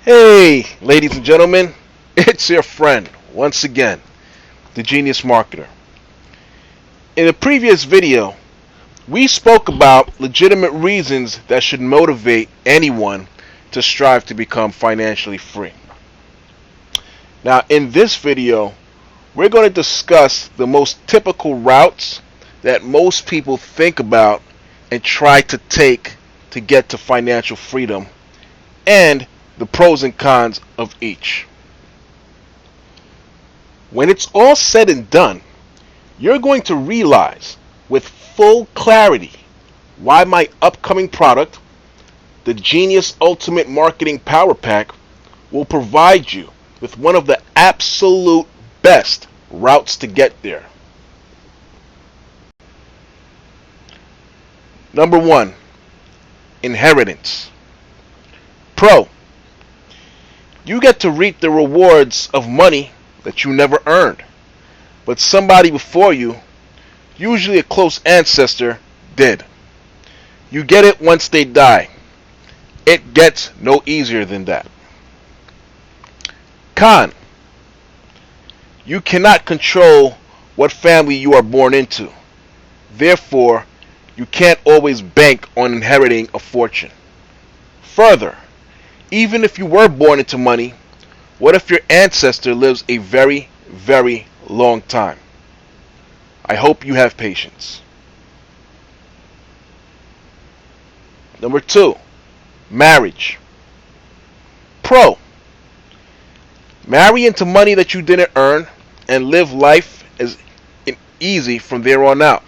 Hey, ladies and gentlemen, it's your friend, once again, the Genius Marketer. In a previous video, we spoke about legitimate reasons that should motivate anyone to strive to become financially free. Now, in this video, we're going to discuss the most typical routes that most people think about and try to take to get to financial freedom, and the pros and cons of each. When it's all said and done, you're going to realize with full clarity why my upcoming product, the Genius Ultimate Marketing Power Pack, will provide you with one of the absolute best routes to get there. Number 1, inheritance. Pro, you get to reap the rewards of money that you never earned, but somebody before you, usually a close ancestor, did. You get it once they die. It gets no easier than that. Con, you cannot control what family you are born into. Therefore, you can't always bank on inheriting a fortune. Further, even if you were born into money, what if your ancestor lives a very, very long time? I hope you have patience. Number 2, marriage. Pro, marry into money that you didn't earn and live life as easy from there on out.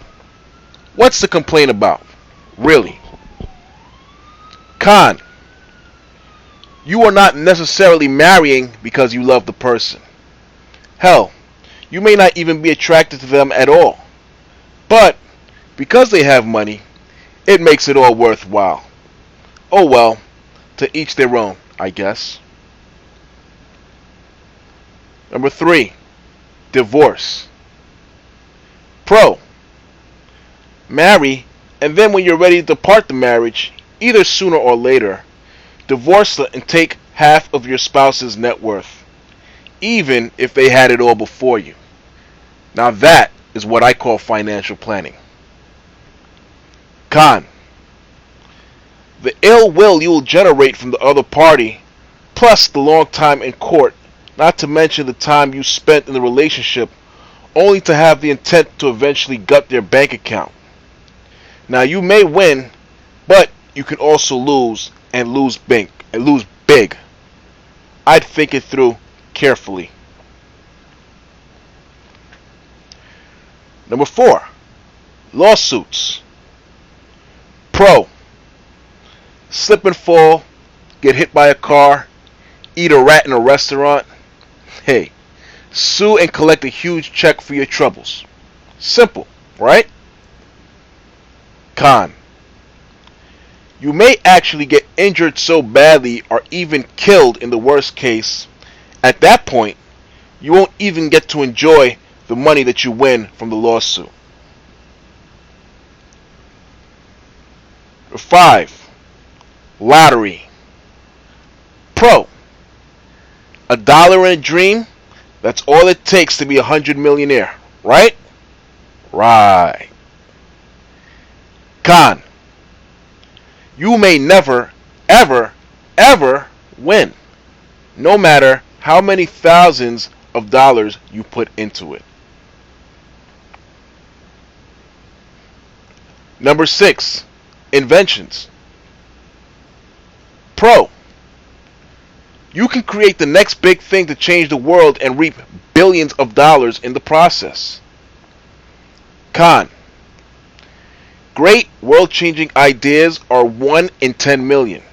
What's to complain about? Really? Con, you are not necessarily marrying because you love the person. Hell, you may not even be attracted to them at all. But because they have money, it makes it all worthwhile. Oh well, to each their own, I guess. Number 3, divorce. Pro, marry, and then when you're ready to depart the marriage, either sooner or later, divorce and take half of your spouse's net worth, even if they had it all before you. Now that is what I call financial planning. Con, the ill will you will generate from the other party, plus the long time in court, not to mention the time you spent in the relationship, only to have the intent to eventually gut their bank account. Now you may win, but you can also lose, and lose big. I'd think it through carefully. Number 4, lawsuits. Pro, slip and fall, get hit by a car, eat a rat in a restaurant. Hey, sue and collect a huge check for your troubles. Simple, right? Con, you may actually get injured so badly or even killed in the worst case. At that point, you won't even get to enjoy the money that you win from the lawsuit. 5, lottery. Pro, a dollar in a dream, that's all it takes to be 100 millionaire, right? Right. Con, you may never, ever, ever win, no matter how many thousands of dollars you put into it. Number 6, inventions. Pro, you can create the next big thing to change the world and reap billions of dollars in the process. Con, great world-changing ideas are 1 in 10 million.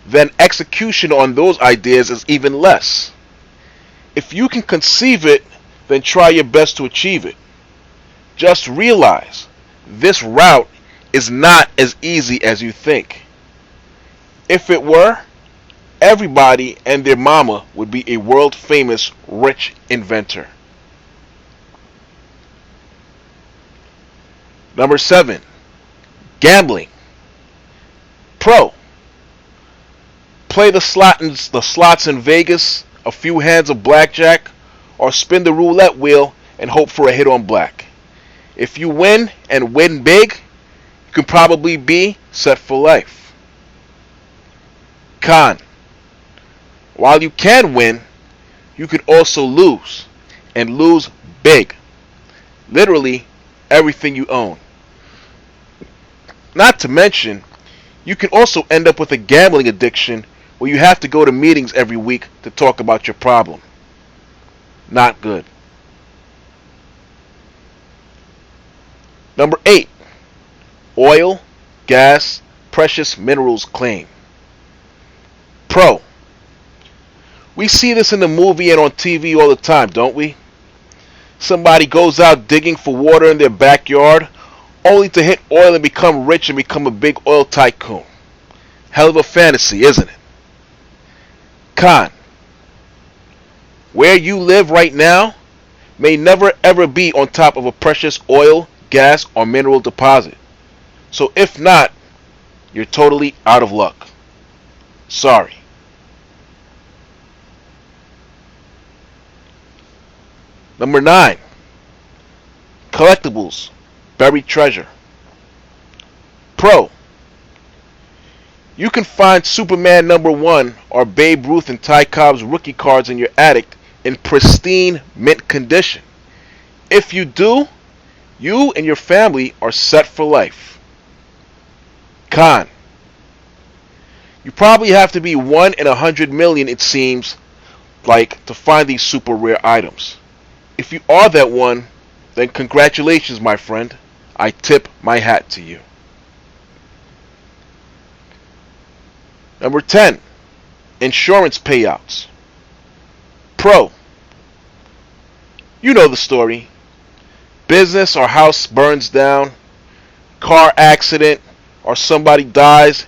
Then execution on those ideas is even less. If you can conceive it, then try your best to achieve it. Just realize, this route is not as easy as you think. If it were, everybody and their mama would be a world-famous rich inventor. Number 7, gambling. Pro, play the slots in Vegas, a few hands of blackjack, or spin the roulette wheel and hope for a hit on black. If you win and win big, you can probably be set for life. Con. While you can win, you can also lose, and lose big. Literally everything you own. Not to mention, you can also end up with a gambling addiction where you have to go to meetings every week to talk about your problem. Not good. Number 8. Oil, gas, precious minerals claim. Pro. We see this in the movie and on TV all the time, don't we? Somebody goes out digging for water in their backyard only to hit oil and become rich and become a big oil tycoon. Hell of a fantasy, isn't it? Con. Where you live right now may never ever be on top of a precious oil, gas, or mineral deposit. So if not, you're totally out of luck. Sorry. Number 9. Collectibles. Buried treasure. Pro. You can find Superman #1 or Babe Ruth and Ty Cobb's rookie cards in your attic in pristine mint condition. If you do, you and your family are set for life. Con. You probably have to be 1 in 100 million, it seems like, to find these super rare items. If you are that one, then congratulations, my friend. I tip my hat to you. Number 10. Insurance payouts. Pro. You know the story. Business or house burns down, car accident, or somebody dies,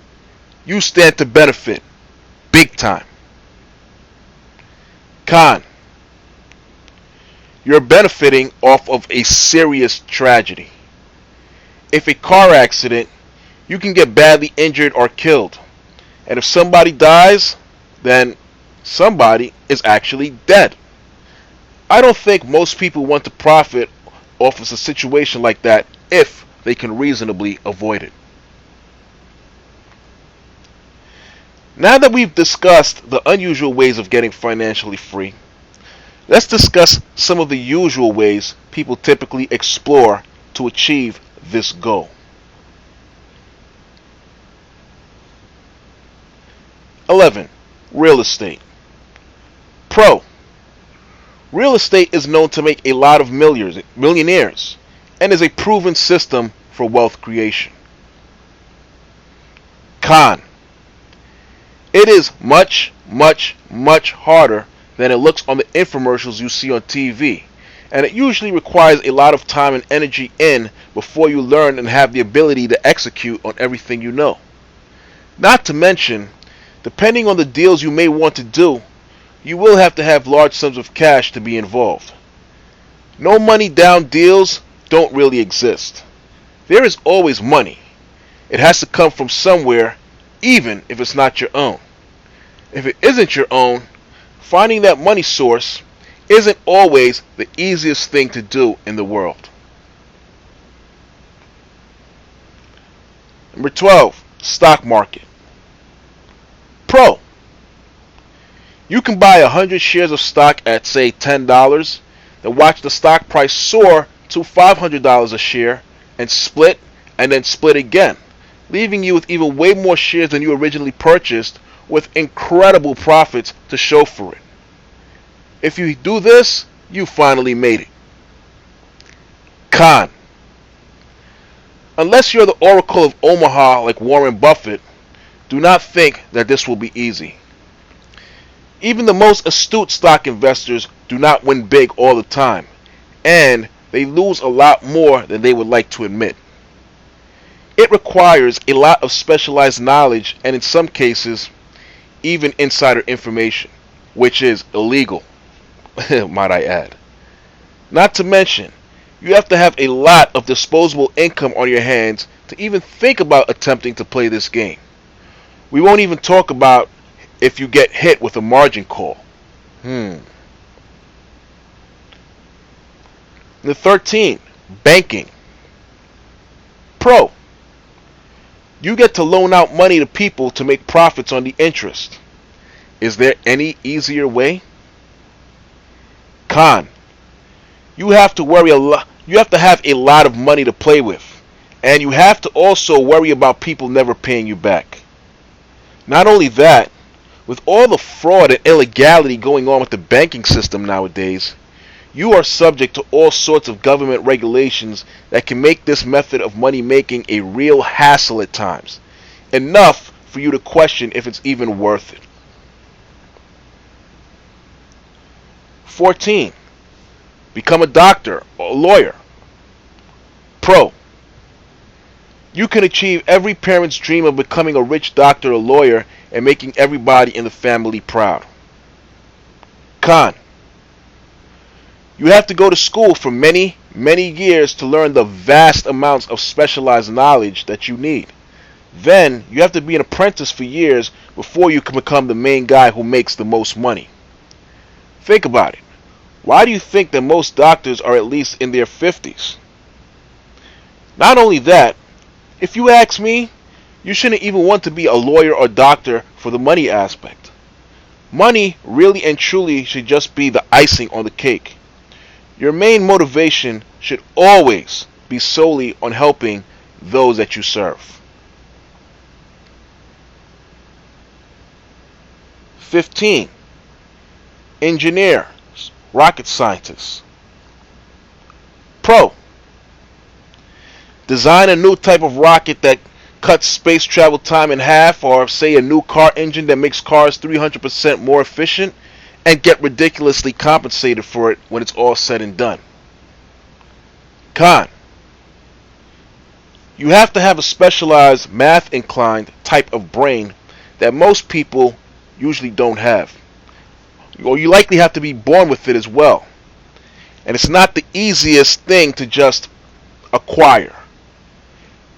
you stand to benefit big time. Con. You're benefiting off of a serious tragedy. If a car accident, you can get badly injured or killed. And if somebody dies, then somebody is actually dead. I don't think most people want to profit off of a situation like that if they can reasonably avoid it. Now that we've discussed the unusual ways of getting financially free, let's discuss some of the usual ways people typically explore to achieve this goal. 11. Real estate. Pro. Real estate is known to make a lot of millionaires and is a proven system for wealth creation. Con. It is much, much, much harder than it looks on the infomercials you see on TV, and it usually requires a lot of time and energy before you learn and have the ability to execute on everything you know. Not to mention, depending on the deals you may want to do, you will have to have large sums of cash to be involved. No money down deals don't really exist. There is always money. It has to come from somewhere, even if it's not your own. If it isn't your own, finding that money source isn't always the easiest thing to do in the world. Number 12. Stock market. Pro. You can buy 100 shares of stock at, say, $10, then watch the stock price soar to $500 a share and split, and then split again, leaving you with even way more shares than you originally purchased, with incredible profits to show for it. If you do this, you finally made it. Con. Unless you're the Oracle of Omaha like Warren Buffett, do not think that this will be easy. Even the most astute stock investors do not win big all the time, and they lose a lot more than they would like to admit. It requires a lot of specialized knowledge and in some cases, even insider information, which is illegal, might I add. Not to mention, you have to have a lot of disposable income on your hands to even think about attempting to play this game. We won't even talk about if you get hit with a margin call. The 13, banking. Pro, you get to loan out money to people to make profits on the interest. Is there any easier way? Con, you have to worry a lot. You have to have a lot of money to play with, and you have to also worry about people never paying you back. Not only that, with all the fraud and illegality going on with the banking system nowadays, you are subject to all sorts of government regulations that can make this method of money making a real hassle at times, enough for you to question if it's even worth it. 14. Become a doctor or a lawyer. Pro, you can achieve every parent's dream of becoming a rich doctor or lawyer and making everybody in the family proud. Con, you have to go to school for many, many years to learn the vast amounts of specialized knowledge that you need. Then you have to be an apprentice for years before you can become the main guy who makes the most money. Think about it. Why do you think that most doctors are at least in their 50s? Not only that, if you ask me, you shouldn't even want to be a lawyer or doctor for the money aspect. Money really and truly should just be the icing on the cake. Your main motivation should always be solely on helping those that you serve. 15. Engineer, rocket scientists. Pro, design a new type of rocket that cuts space travel time in half, or say a new car engine that makes cars 300% more efficient, and get ridiculously compensated for it when it's all said and done. Con, you have to have a specialized math-inclined type of brain that most people usually don't have. Or you likely have to be born with it as well. And it's not the easiest thing to just acquire.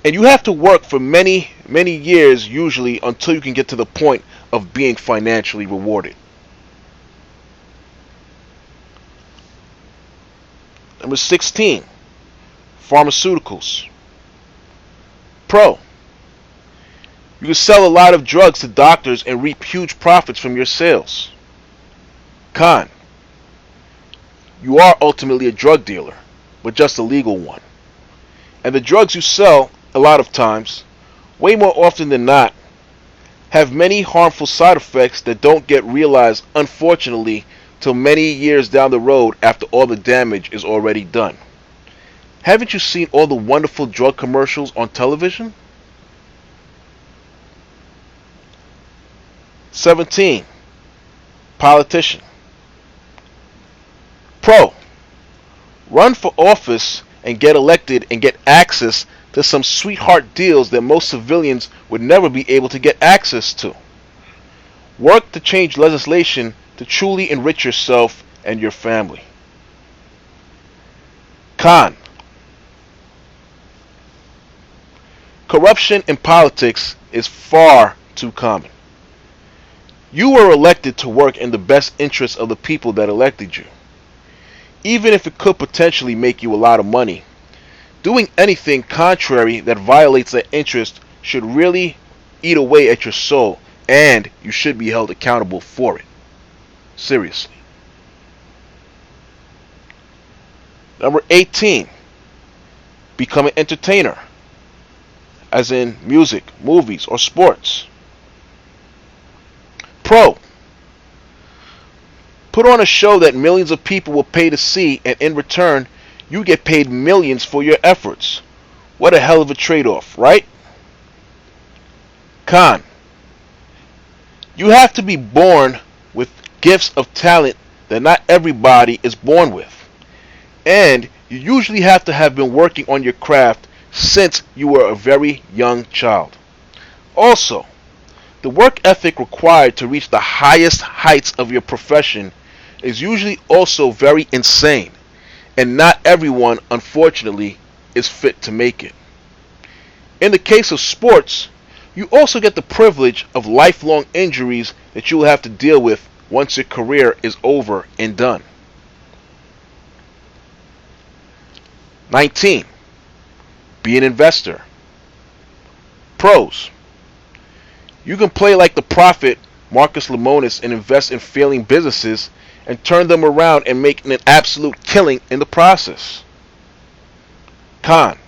And you have to work for many, many years usually until you can get to the point of being financially rewarded. Number 16, pharmaceuticals. Pro, you can sell a lot of drugs to doctors and reap huge profits from your sales. Con, you are ultimately a drug dealer, but just a legal one. And the drugs you sell, a lot of times, way more often than not, have many harmful side effects that don't get realized, unfortunately, till many years down the road after all the damage is already done. Haven't you seen all the wonderful drug commercials on television? 17. Politician. Pro, run for office and get elected and get access to some sweetheart deals that most civilians would never be able to get access to. Work to change legislation to truly enrich yourself and your family. Con, corruption in politics is far too common. You were elected to work in the best interests of the people that elected you. Even if it could potentially make you a lot of money, doing anything contrary that violates that interest should really eat away at your soul, and you should be held accountable for it. Seriously. Number 18, become an entertainer, as in music, movies, or sports. Pro, put on a show that millions of people will pay to see, and in return, you get paid millions for your efforts. What a hell of a trade-off, right? Con, you have to be born with gifts of talent that not everybody is born with. And you usually have to have been working on your craft since you were a very young child. Also, the work ethic required to reach the highest heights of your profession is usually also very insane, and not everyone, unfortunately, is fit to make it. In the case of sports, You also get the privilege of lifelong injuries that you will have to deal with once your career is over and done. 19. Be an investor. Pros. You can play like the prophet Marcus Lemonis and invest in failing businesses and turn them around and make an absolute killing in the process. Con.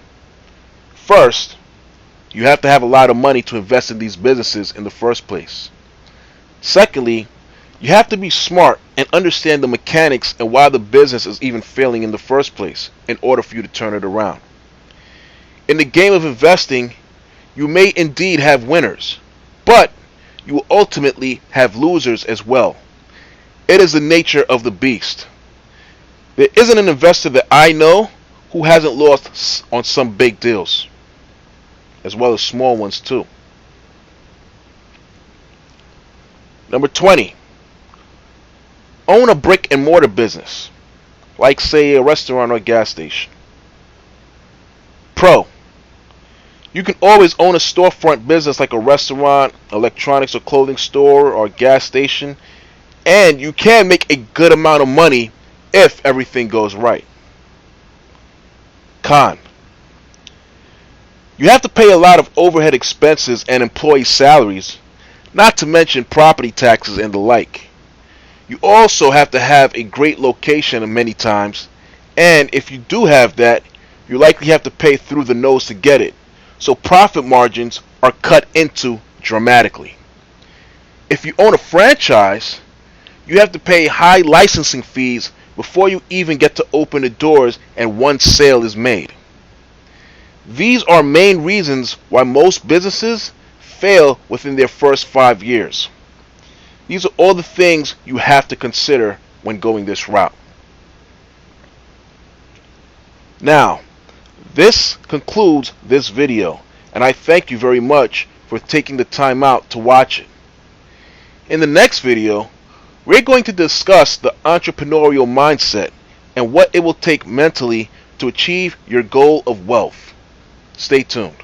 First, you have to have a lot of money to invest in these businesses in the first place. Secondly, you have to be smart and understand the mechanics and why the business is even failing in the first place in order for you to turn it around. In the game of investing, you may indeed have winners, but you will ultimately have losers as well. It is the nature of the beast. There isn't an investor that I know who hasn't lost on some big deals, as well as small ones too. Number 20. Own a brick and mortar business, like say a restaurant or a gas station. Pro. You can always own a storefront business like a restaurant, electronics or clothing store, or a gas station, and you can make a good amount of money if everything goes right. Con. You have to pay a lot of overhead expenses and employee salaries, not to mention property taxes and the like. You also have to have a great location many times, and if you do have that, you likely have to pay through the nose to get it, so profit margins are cut into dramatically. If you own a franchise, you have to pay high licensing fees before you even get to open the doors and one sale is made. These are main reasons why most businesses fail within their first 5 years. These are all the things you have to consider when going this route. Now, this concludes this video, and I thank you very much for taking the time out to watch it. In the next video, we're going to discuss the entrepreneurial mindset and what it will take mentally to achieve your goal of wealth. Stay tuned.